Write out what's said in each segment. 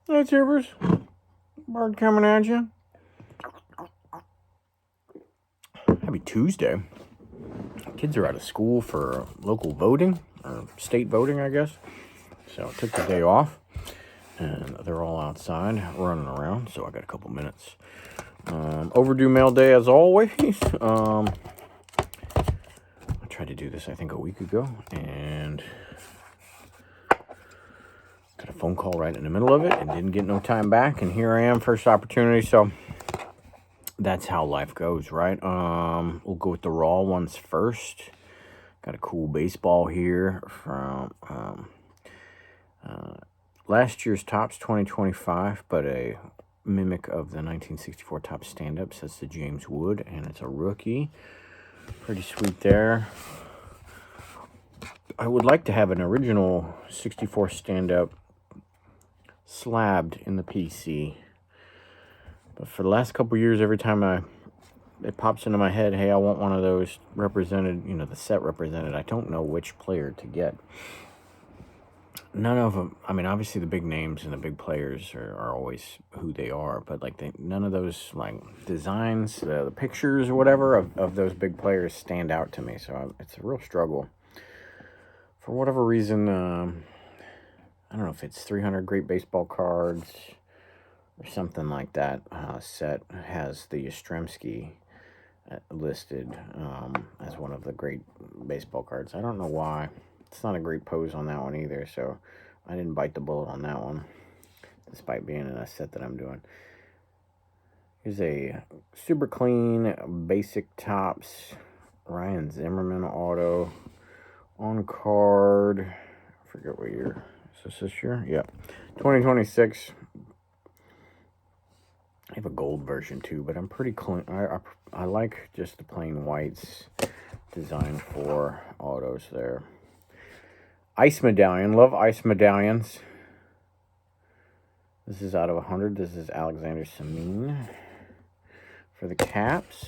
Hey, Tubers. Bart coming at you. Happy Tuesday. Kids are out of school for local voting, or state voting, I guess. So I took the day off, and they're all outside running around, so I got a couple minutes. Overdue mail day as always. I tried to do this, I think, a week ago, and got a phone call right in the middle of it and didn't get no time back, and here I am, first opportunity, so that's how life goes, right? We'll go with the raw ones first. Got a cool baseball here from last year's Topps 2025, but a mimic of the 1964 Topps stand-ups. That's the James Wood, and it's a rookie. Pretty sweet there. I would like to have an original 64 stand-up slabbed in the PC. But for the last couple years, every time it pops into my head, hey, I want one of those represented, the set represented. I don't know which player to get. None of them, I mean, obviously the big names and the big players are always who they are, but none of those designs, the pictures or whatever of those big players stand out to me. So it's a real struggle. For whatever reason, I don't know if it's 300 Great Baseball Cards or something like that set has the Yastrzemski listed as one of the great baseball cards. I don't know why. It's not a great pose on that one either, so I didn't bite the bullet on that one, despite being in a set that I'm doing. Here's a super clean, basic Topps Ryan Zimmerman auto on card. I forget what year. Is this year? Yeah. 2026. I have a gold version too, but I'm pretty clean. I like just the plain whites design for autos there. Ice medallion. Love ice medallions. This is out of 100. This is Alexander Semien for the Caps.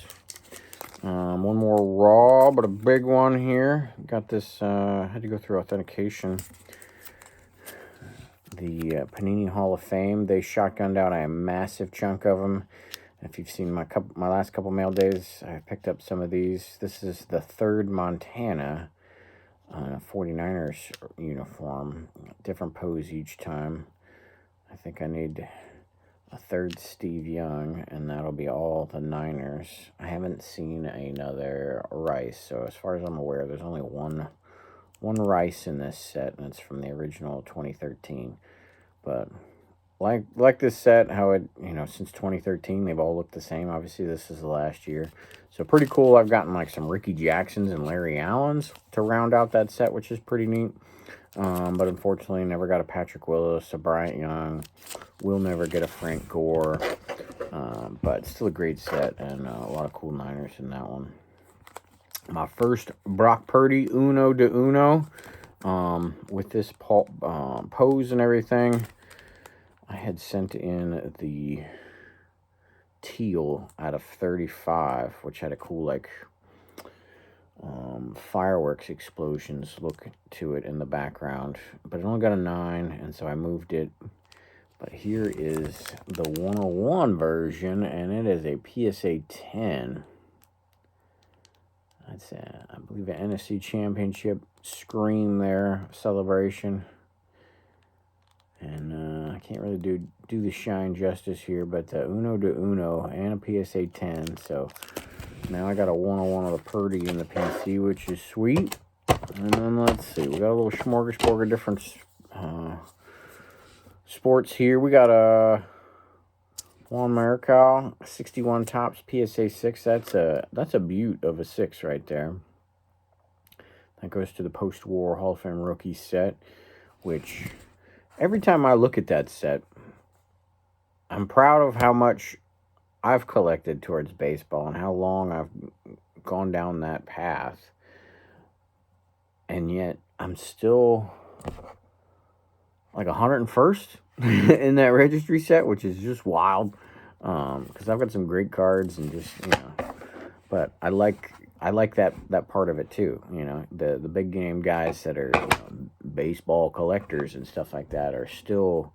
One more raw, but a big one here. Got this, had to go through authentication. The Panini Hall of Fame. They shotgunned out a massive chunk of them. If you've seen my last couple mail days, I picked up some of these. This is the third Montana 49ers uniform. Different pose each time. I think I need a third Steve Young, and that'll be all the Niners. I haven't seen another Rice, so as far as I'm aware, there's only one Rice in this set, and it's from the original 2013. But like this set, how it, since 2013, they've all looked the same. Obviously, this is the last year. So pretty cool. I've gotten some Ricky Jacksons and Larry Allens to round out that set, which is pretty neat. But unfortunately, never got a Patrick Willis, a Bryant Young. We'll never get a Frank Gore. But still a great set, and a lot of cool Niners in that one. My first Brock Purdy Uno de Uno with this pose and everything. I had sent in the teal out of 35, which had a cool fireworks explosions look to it in the background, but it only got a 9, and so I moved it. But here is the 101 version, and it is a PSA 10. That's I believe an NFC Championship scream there, celebration. And I can't really do the shine justice here, but the Uno de Uno and a PSA 10. So now I got a 101 of the Purdy in the PC, which is sweet. And then let's see, we got a little smorgasbord of different sports here. We got a Juan Marichal 61 Topps PSA 6. That's a beaut of a 6 right there. That goes to the post-war Hall of Fame rookie set, which every time I look at that set, I'm proud of how much I've collected towards baseball and how long I've gone down that path. And yet, I'm still 101st in that registry set, which is just wild. Because I've got some great cards and just, but I like that part of it too. The big game guys that are baseball collectors and stuff like that are still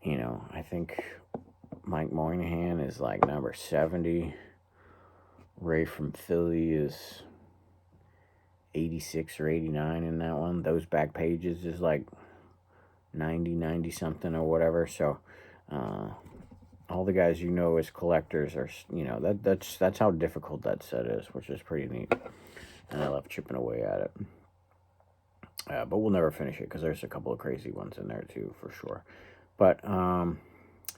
You know, I think Mike Moynihan is like number 70. Ray from Philly is 86 or 89 in that one. Those back pages is like 90 something or whatever. So all the guys you know as collectors are, you know, that's how difficult that set is, which is pretty neat. And I love chipping away at it. But we'll never finish it because there's a couple of crazy ones in there too, for sure. But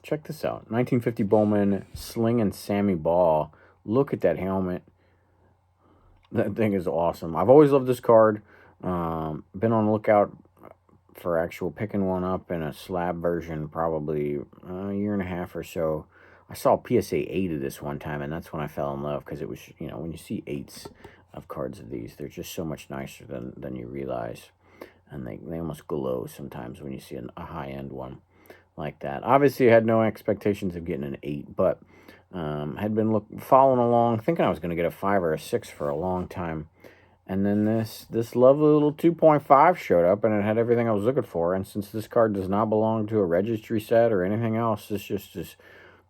check this out. 1950 Bowman Slinging Sammy Ball. Look at that helmet. That thing is awesome. I've always loved this card. Been on the lookout for actual picking one up in a slab version probably a year and a half or so. I saw PSA 8 of this one time, and that's when I fell in love, because it was, you know, when you see 8s of cards of these, they're just so much nicer than you realize. And they almost glow sometimes when you see a high-end one like that. Obviously, I had no expectations of getting an 8, but had been following along, thinking I was going to get a 5 or a 6 for a long time. And then this lovely little 2.5 showed up, and it had everything I was looking for. And since this card does not belong to a registry set or anything else, it's just this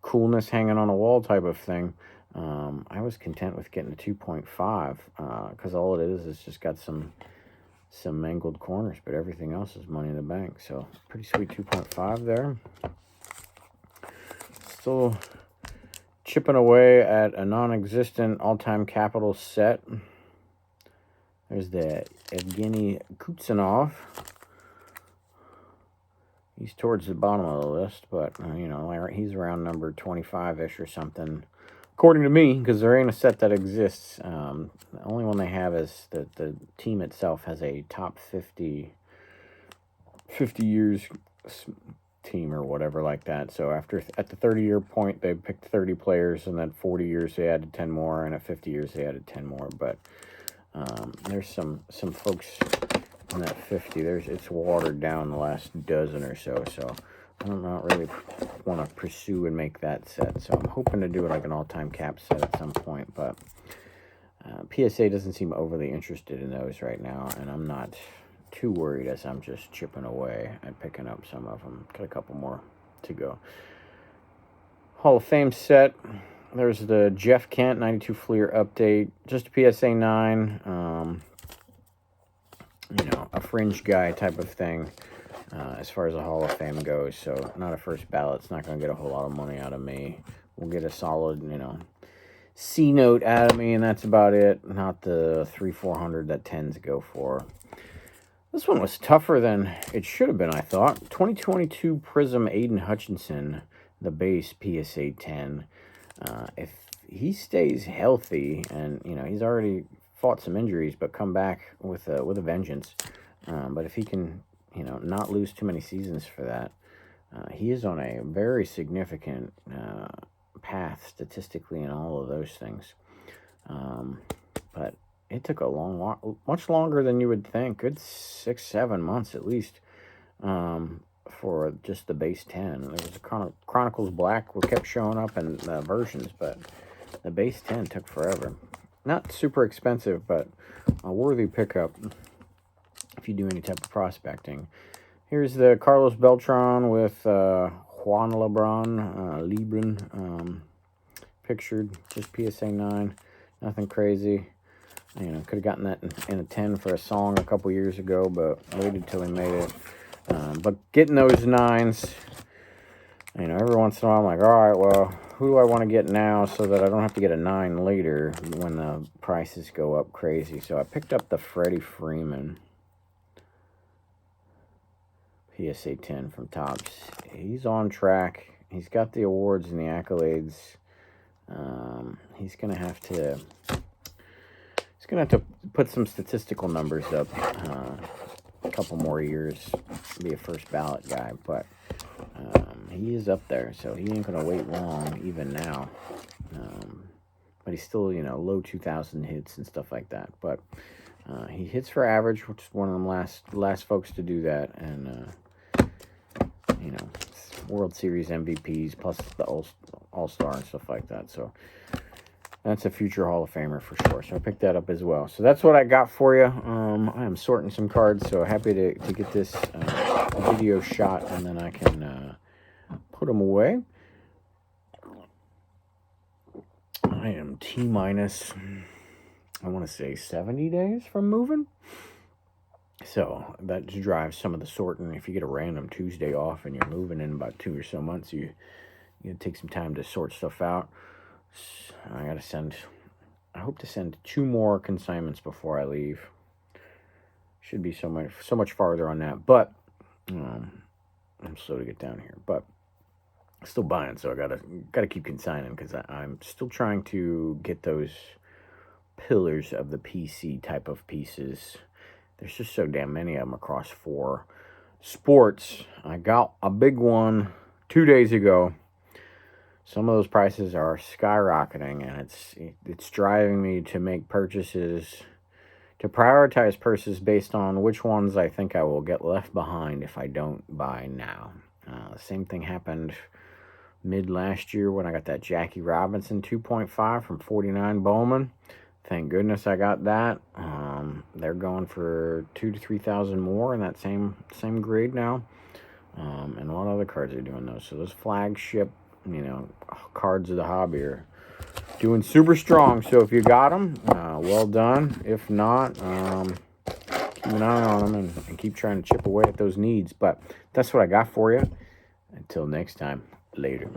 coolness hanging on a wall type of thing. I was content with getting a 2.5 because all it is just got some mangled corners, but everything else is money in the bank. So pretty sweet 2.5 there. Still chipping away at a non-existent all-time capital set. There's the Evgeny Kutsinov. He's towards the bottom of the list, but, you know, he's around number 25-ish or something, according to me, because there ain't a set that exists. The only one they have is that the team itself has a top 50 years team or whatever like that. So at the 30-year point, they picked 30 players, and then 40 years they added 10 more, and at 50 years they added 10 more. But there's some folks in that 50. It's watered down the last dozen or so. So I don't really want to pursue and make that set. So I'm hoping to do it like an all-time cap set at some point. But PSA doesn't seem overly interested in those right now, and I'm not too worried, as I'm just chipping away and picking up some of them. Got a couple more to go. Hall of Fame set. There's the Jeff Kent 92 Fleer update. Just a PSA 9. You know, a fringe guy type of thing as far as the Hall of Fame goes. So not a first ballot. It's not going to get a whole lot of money out of me. We'll get a solid, you know, C note out of me, and that's about it. Not the 300-400 that 10s go for. This one was tougher than it should have been, I thought. 2022 Prism Aiden Hutchinson, the base PSA 10. If he stays healthy, and, you know, he's already fought some injuries, but come back with a vengeance. But if he can, you know, not lose too many seasons for that, he is on a very significant path statistically and all of those things. But it took much longer than you would think. Good 6-7 months at least for just the base 10. There was a Chronicles Black kept showing up in versions, but the base 10 took forever. Not super expensive, but a worthy pickup if you do any type of prospecting. Here's the Carlos Beltran with Juan Lebron pictured, just PSA 9. Nothing crazy. You know, could have gotten that in a 10 for a song a couple years ago, but waited till he made it. But getting those 9s, you know, every once in a while I'm like, all right, well, who do I want to get now so that I don't have to get a 9 later when the prices go up crazy? So I picked up the Freddie Freeman PSA 10 from Topps. He's on track. He's got the awards and the accolades. He's gonna have to put some statistical numbers up. A couple more years, be a first ballot guy, but he is up there, so he ain't gonna wait long even now. But he's still, you know, low 2,000 hits and stuff like that. But he hits for average, which is one of them last folks to do that, and you know, World Series MVPs plus the All-Star and stuff like that. So that's a future Hall of Famer for sure. So I picked that up as well. So that's what I got for you. I am sorting some cards, so happy to get this video shot, and then I can put them away. I am T-minus, I want to say 70 days from moving. So that drives some of the sorting. If you get a random Tuesday off and you're moving in about 2 or so months, you take some time to sort stuff out. I hope to send 2 more consignments before I leave. Should be so much farther on that, but I'm slow to get down here. But still buying, so I gotta keep consigning because I'm still trying to get those pillars of the PC type of pieces. There's just so damn many of them across 4 sports. I got a big one 2 days ago. Some of those prices are skyrocketing, and it's driving me to make purchases, to prioritize purchases based on which ones I think I will get left behind if I don't buy now. The same thing happened mid last year when I got that Jackie Robinson 2.5 from 49 Bowman. Thank goodness I got that. They're going for $2,000 to $3,000 more in that same grade now. And a lot of other cards are doing those. So those flagship, cards of the hobby are doing super strong. So if you got them, well done. If not, keep an eye on them and keep trying to chip away at those needs. But that's what I got for you. Until next time, later.